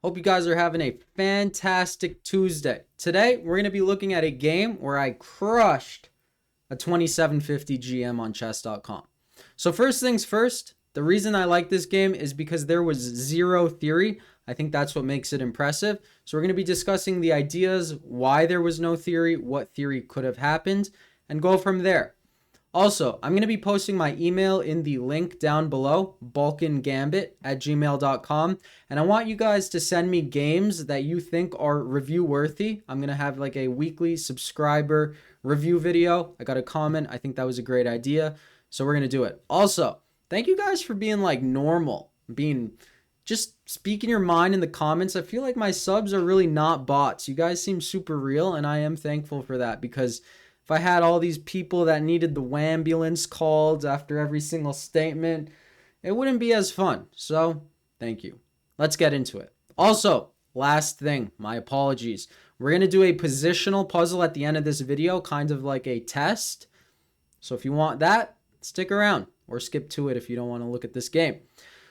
Hope you guys are having a fantastic Tuesday. Today, we're going to be looking at a game where I crushed a 2750 GM on chess.com. So first things first, the reason I like this game is because there was zero theory. I think that's what makes it impressive. So we're going to be discussing the ideas, why there was no theory, what theory could have happened, and go from there. Also, I'm going to be posting my email in the link down below, balkangambit@gmail.com. And I want you guys to send me games that you think are review worthy. I'm going to have like a weekly subscriber review video. I got a comment. I think that was a great idea. So we're going to do it. Also, thank you guys for being like normal, just speaking your mind in the comments. I feel like my subs are really not bots. You guys seem super real, and I am thankful for that, because if I had all these people that needed the wambulance called after every single statement, it wouldn't be as fun. So, thank you. Let's get into it. Also, last thing, my apologies. We're going to do a positional puzzle at the end of this video, kind of like a test. So if you want that, stick around or skip to it if you don't want to look at this game.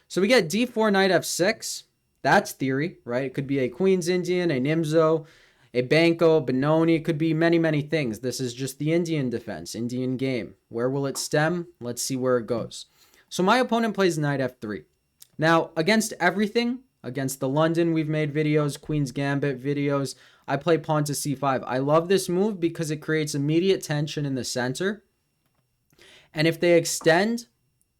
So we get d4, knight f6. That's theory, right? It could be a Queen's Indian, a Nimzo, a Banco, Benoni. It could be many, many things. This is just the Indian defense, Indian game. Where will it stem? Let's see where it goes. So my opponent plays knight f3. Now, against everything, against the London, we've made videos, Queen's Gambit videos, I play pawn to c5. I love this move because it creates immediate tension in the center. And if they extend,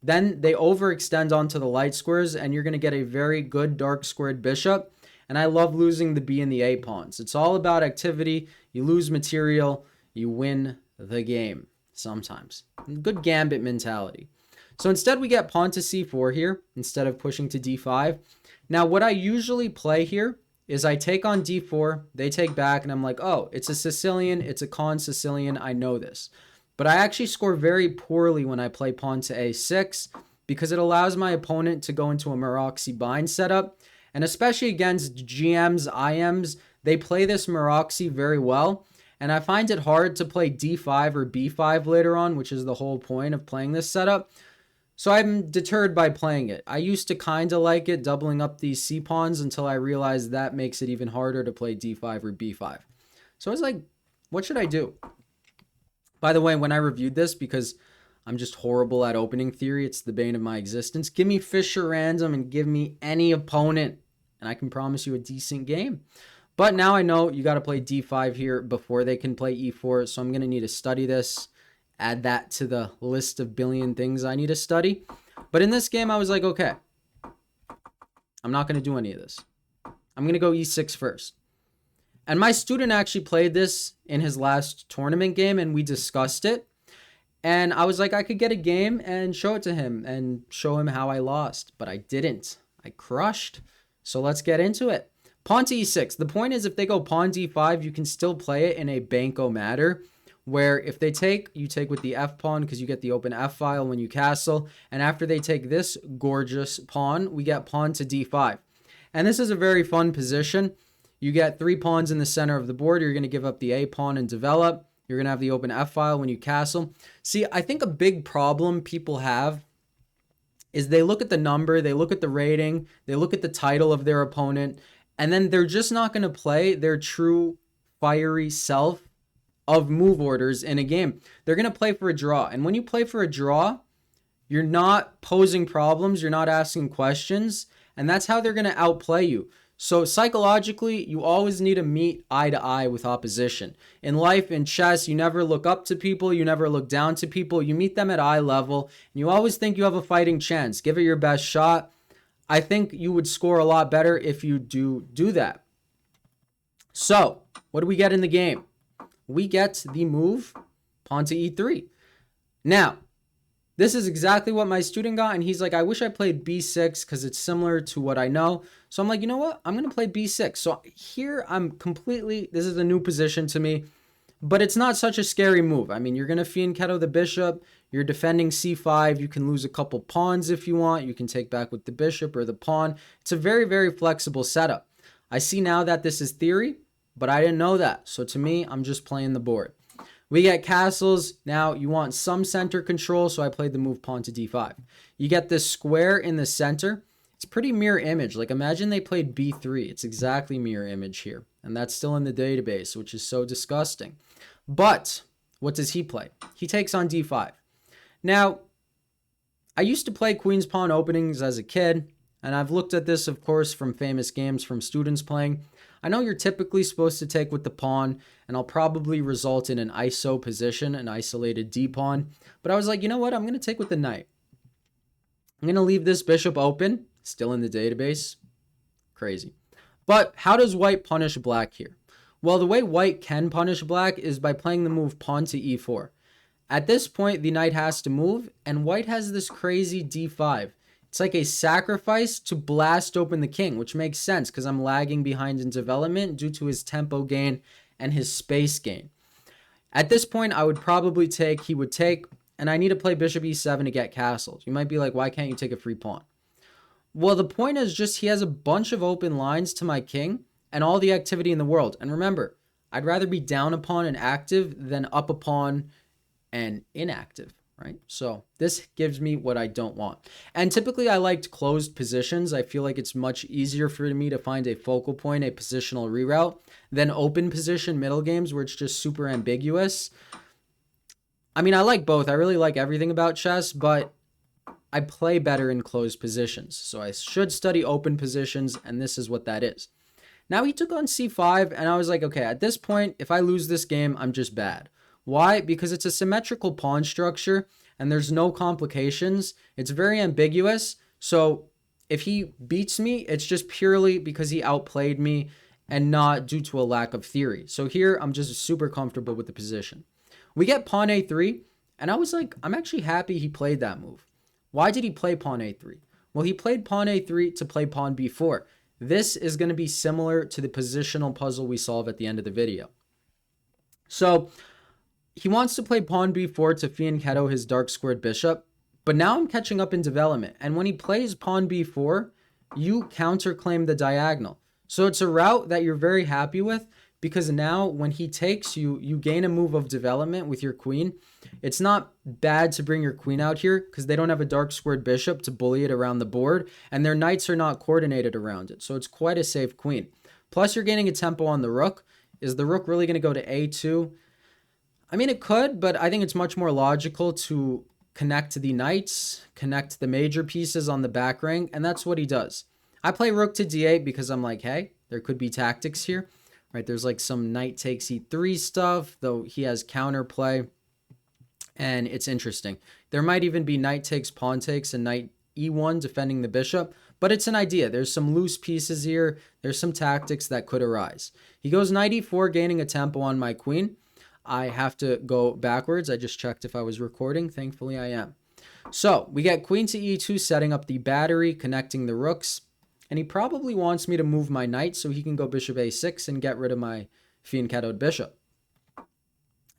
then they overextend onto the light squares, and you're going to get a very good dark squared bishop. And I love losing the B and the A pawns. It's all about activity. You lose material, you win the game sometimes. Good gambit mentality. So instead we get pawn to c4 here instead of pushing to d5. Now what I usually play here is I take on d4, they take back, and I'm like, oh, it's a Sicilian, it's a con Sicilian, I know this. But I actually score very poorly when I play pawn to a6 because it allows my opponent to go into a Maroczy bind setup. And especially against GMs, IMs, they play this Maroczy very well. And I find it hard to play d5 or b5 later on, which is the whole point of playing this setup. So I'm deterred by playing it. I used to kind of like it, doubling up these c pawns, until I realized that makes it even harder to play d5 or b5. So I was like, what should I do? By the way, when I reviewed this, because I'm just horrible at opening theory, it's the bane of my existence, give me Fischer random and give me any opponent, and I can promise you a decent game. But now I know you got to play d5 here before they can play e4, so I'm going to need to study this, add that to the list of billion things I need to study. But in this game, I was like, okay, I'm not going to do any of this. I'm going to go e6 first. And my student actually played this in his last tournament game, and we discussed it. And I was like, I could get a game and show it to him and show him how I lost. But I didn't. I crushed. So let's get into it. Pawn to e6. The point is, if they go pawn d5, you can still play it in a Banco matter, where if they take, you take with the f pawn because you get the open f file when you castle. And after they take this gorgeous pawn, we get pawn to d5. And this is a very fun position. You get 3 pawns in the center of the board. You're going to give up the a pawn and develop. You're going to have the open f file when you castle. See, I think a big problem people have is they look at the number, they look at the rating, they look at the title of their opponent, and then they're just not going to play their true fiery self of move orders in a game. They're going to play for a draw. And when you play for a draw, you're not posing problems, you're not asking questions, and that's how they're going to outplay you. So psychologically, you always need to meet eye to eye with opposition. In life, in chess, you never look up to people, you never look down to people, you meet them at eye level, and you always think you have a fighting chance. Give it your best shot. I think you would score a lot better if you do that. So, what do we get in the game? We get the move, pawn to e3. Now, this is exactly what my student got, and he's like, I wish I played b6 because it's similar to what I know. So I'm like, you know what? I'm going to play b6. So here this is a new position to me, but it's not such a scary move. I mean, you're going to fianchetto the bishop. You're defending c5. You can lose a couple pawns if you want. You can take back with the bishop or the pawn. It's a very, very flexible setup. I see now that this is theory, but I didn't know that. So to me, I'm just playing the board. We get castles. Now you want some center control, so I played the move pawn to d5. You get this square in the center, It's pretty mirror image. Like imagine they played b3. It's exactly mirror image here. And that's still in the database, which is so disgusting. But what does he play? He takes on d5. Now, I used to play queen's pawn openings as a kid, and I've looked at this, of course, from famous games from students playing. I know you're typically supposed to take with the pawn, and I'll probably result in an ISO position, an isolated D pawn. But I was like, you know what? I'm going to take with the knight. I'm going to leave this bishop open, still in the database. Crazy. But how does white punish black here? Well, the way white can punish black is by playing the move pawn to e4. At this point, the knight has to move, and white has this crazy d5. It's like a sacrifice to blast open the king, which makes sense because I'm lagging behind in development due to his tempo gain and his space gain. At this point, I would probably take, he would take, and I need to play bishop e7 to get castles. You might be like, why can't you take a free pawn? Well, the point is just he has a bunch of open lines to my king and all the activity in the world. And remember, I'd rather be down a pawn and active than up a pawn and inactive, right? So this gives me what I don't want. And typically I liked closed positions. I feel like it's much easier for me to find a focal point, a positional reroute, than open position middle games where it's just super ambiguous. I mean, I like both. I really like everything about chess, but I play better in closed positions. So I should study open positions, and this is what that is. Now he took on c5, and I was like, okay, at this point, if I lose this game, I'm just bad. Why? Because it's a symmetrical pawn structure and there's no complications. It's very ambiguous. So if he beats me, it's just purely because he outplayed me and not due to a lack of theory. So here I'm just super comfortable with the position. We get pawn a3, and I was like, I'm actually happy he played that move. Why did he play pawn a3? Well, he played pawn a3 to play pawn b4. This is going to be similar to the positional puzzle we solve at the end of the video. So he wants to play pawn b4 to fianchetto his dark squared bishop, but now I'm catching up in development. And when he plays pawn b4, you counterclaim the diagonal. So it's a route that you're very happy with because now when he takes you, you gain a move of development with your queen. It's not bad to bring your queen out here because they don't have a dark squared bishop to bully it around the board, and their knights are not coordinated around it. So it's quite a safe queen. Plus you're gaining a tempo on the rook. Is the rook really going to go to a2? I mean, it could, but I think it's much more logical to connect to the knights, connect the major pieces on the back rank, and that's what he does. I play rook to d8 because I'm like, hey, there could be tactics here, right? There's like some knight takes e3 stuff, though he has counterplay, and it's interesting. There might even be knight takes, pawn takes, and knight e1 defending the bishop, but it's an idea. There's some loose pieces here. There's some tactics that could arise. He goes knight e4, gaining a tempo on my queen. I have to go backwards. I just checked if I was recording. Thankfully, I am. So we get queen to e2, setting up the battery, connecting the rooks. And he probably wants me to move my knight so he can go bishop a6 and get rid of my fianchettoed bishop.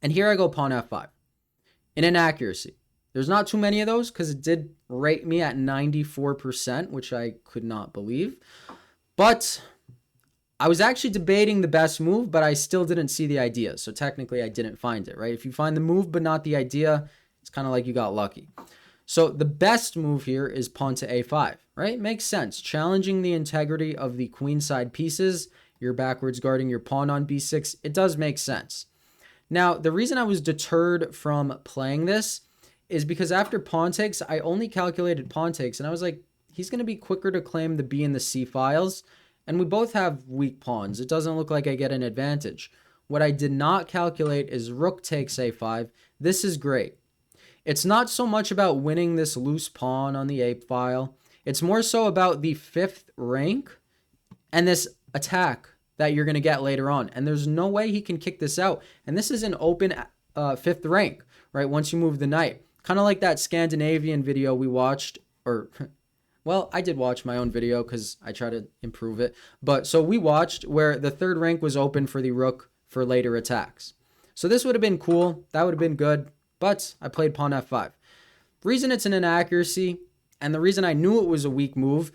And here I go pawn f5. In inaccuracy. There's not too many of those because it did rate me at 94%, which I could not believe. But I was actually debating the best move, but I still didn't see the idea. So technically I didn't find it, right? If you find the move but not the idea, it's kind of like you got lucky. So the best move here is pawn to a5, right? Makes sense. Challenging the integrity of the queenside pieces. You're backwards guarding your pawn on b6. It does make sense. Now, the reason I was deterred from playing this is because after pawn takes, I only calculated pawn takes. And I was like, he's going to be quicker to claim the b and the c files. And we both have weak pawns. It doesn't look like I get an advantage. What I did not calculate is rook takes a5. This is great. It's not so much about winning this loose pawn on the a file. It's more so about the fifth rank and this attack that you're going to get later on. And there's no way he can kick this out. And this is an open fifth rank, right? Once you move the knight. Kind of like that Scandinavian video we watched, or... Well, I did watch my own video because I try to improve it. But so we watched where the third rank was open for the rook for later attacks. So this would have been cool. That would have been good. But I played pawn f5. Reason it's an inaccuracy, and the reason I knew it was a weak move,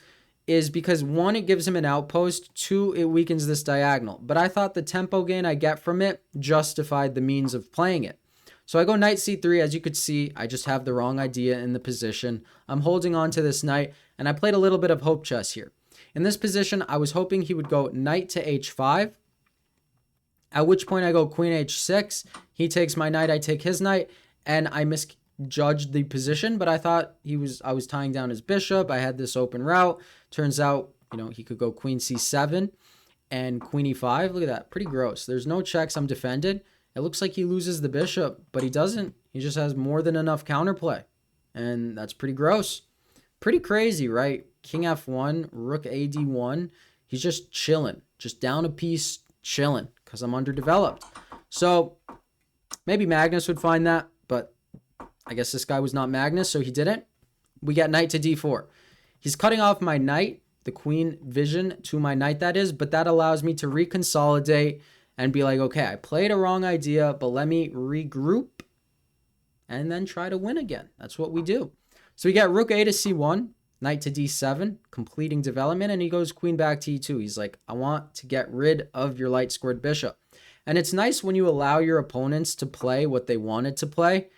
is because one, it gives him an outpost. Two, it weakens this diagonal. But I thought the tempo gain I get from it justified the means of playing it. So I go knight c3. As you could see, I just have the wrong idea in the position. I'm holding on to this knight. And I played a little bit of hope chess here. In this position, I was hoping he would go knight to h5, at which point I go queen h6. He takes my knight, I take his knight, and I misjudged the position, but I thought I was tying down his bishop. I had this open route. Turns out, he could go queen c7 and queen e5. Look at that. Pretty gross. There's no checks. I'm defended. It looks like he loses the bishop, but he doesn't. He just has more than enough counterplay, and that's pretty gross. Pretty crazy, right? King f1, rook ad1. He's just chilling, just down a piece, chilling, because I'm underdeveloped. So maybe Magnus would find that, but I guess this guy was not Magnus, so he didn't. We get knight to d4. He's cutting off my knight, the queen vision to my knight, that is, but that allows me to reconsolidate and be like, okay, I played a wrong idea, but let me regroup and then try to win again. That's what we do. So we get rook a to c1, knight to d7, completing development, and he goes queen back to e2. He's like, I want to get rid of your light squared bishop. And it's nice when you allow your opponents to play what they wanted to play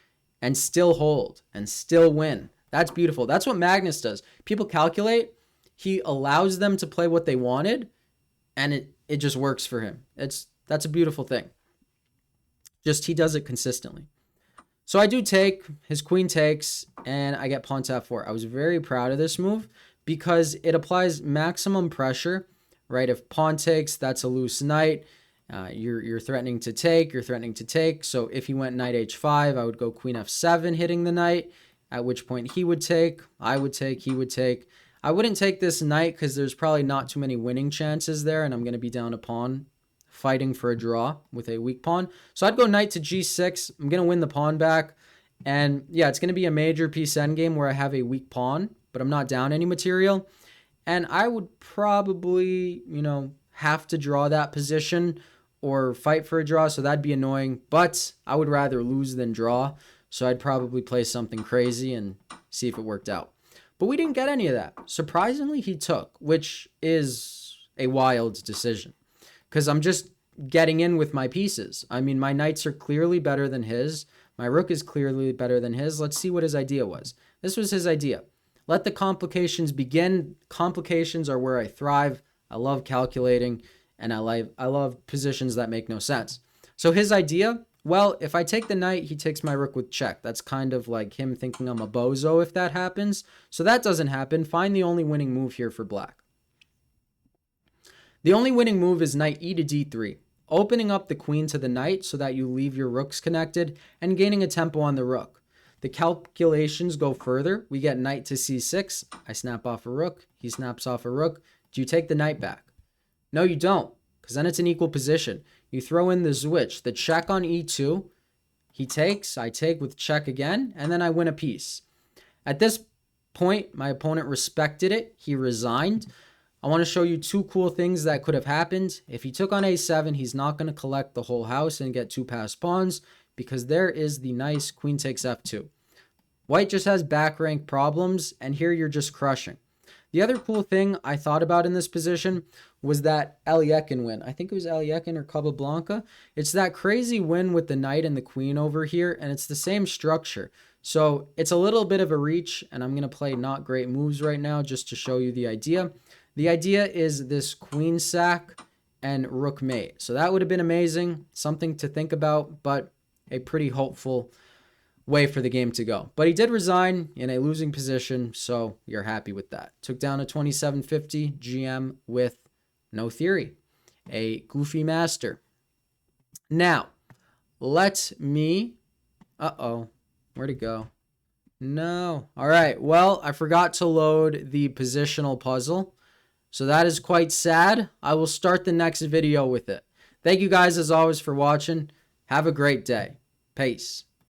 and still hold and still win. That's beautiful. That's what Magnus does. People calculate. He allows them to play what they wanted, and it just works for him. That's a beautiful thing. Just he does it consistently. So I do take, his queen takes, and I get pawn to f4. I was very proud of this move because it applies maximum pressure, right? If pawn takes, that's a loose knight. You're threatening to take, you're threatening to take. So if he went knight h5, I would go queen f7 hitting the knight, at which point he would take, I would take, he would take. I wouldn't take this knight because there's probably not too many winning chances there, and I'm going to be down a pawn fighting for a draw with a weak pawn. So I'd go knight to g6. I'm going to win the pawn back. And yeah, it's going to be a major piece endgame where I have a weak pawn, but I'm not down any material. And I would probably, have to draw that position or fight for a draw. So that'd be annoying, but I would rather lose than draw. So I'd probably play something crazy and see if it worked out. But we didn't get any of that. Surprisingly, he took, which is a wild decision because I'm just getting in with my pieces. I mean, my knights are clearly better than his. My rook is clearly better than his. Let's see what his idea was. This was his idea. Let the complications begin. Complications are where I thrive. I love calculating, and I love positions that make no sense. So his idea, well, if I take the knight, he takes my rook with check. That's kind of like him thinking I'm a bozo if that happens. So that doesn't happen. Find the only winning move here for black. The only winning move is knight e to d3, opening up the queen to the knight so that you leave your rooks connected and gaining a tempo on the rook. The calculations go further. We get knight to c6. I snap off a rook. He snaps off a rook. Do you take the knight back? No, you don't, because then it's an equal position. You throw in the switch, the check on e2. He takes, I take with check again, and then I win a piece. At this point, my opponent respected it. He resigned. I want to show you two cool things that could have happened. If he took on a7, he's not going to collect the whole house and get two passed pawns because there is the nice queen takes f2. White just has back rank problems, and here you're just crushing. The other cool thing I thought about in this position was that Aliekin win. I think it was Aliekin or Capablanca. It's that crazy win with the knight and the queen over here, and it's the same structure. So it's a little bit of a reach, and I'm going to play not great moves right now just to show you the idea. The idea is this queen sack and rook mate. So that would have been amazing, something to think about, but a pretty hopeful way for the game to go. But he did resign in a losing position, so you're happy with that. Took down a 2750 GM with no theory. A goofy master. Now, let me... Uh-oh. Where'd it go? No. All right. Well, I forgot to load the positional puzzle. So that is quite sad. I will start the next video with it. Thank you guys as always for watching. Have a great day. Peace.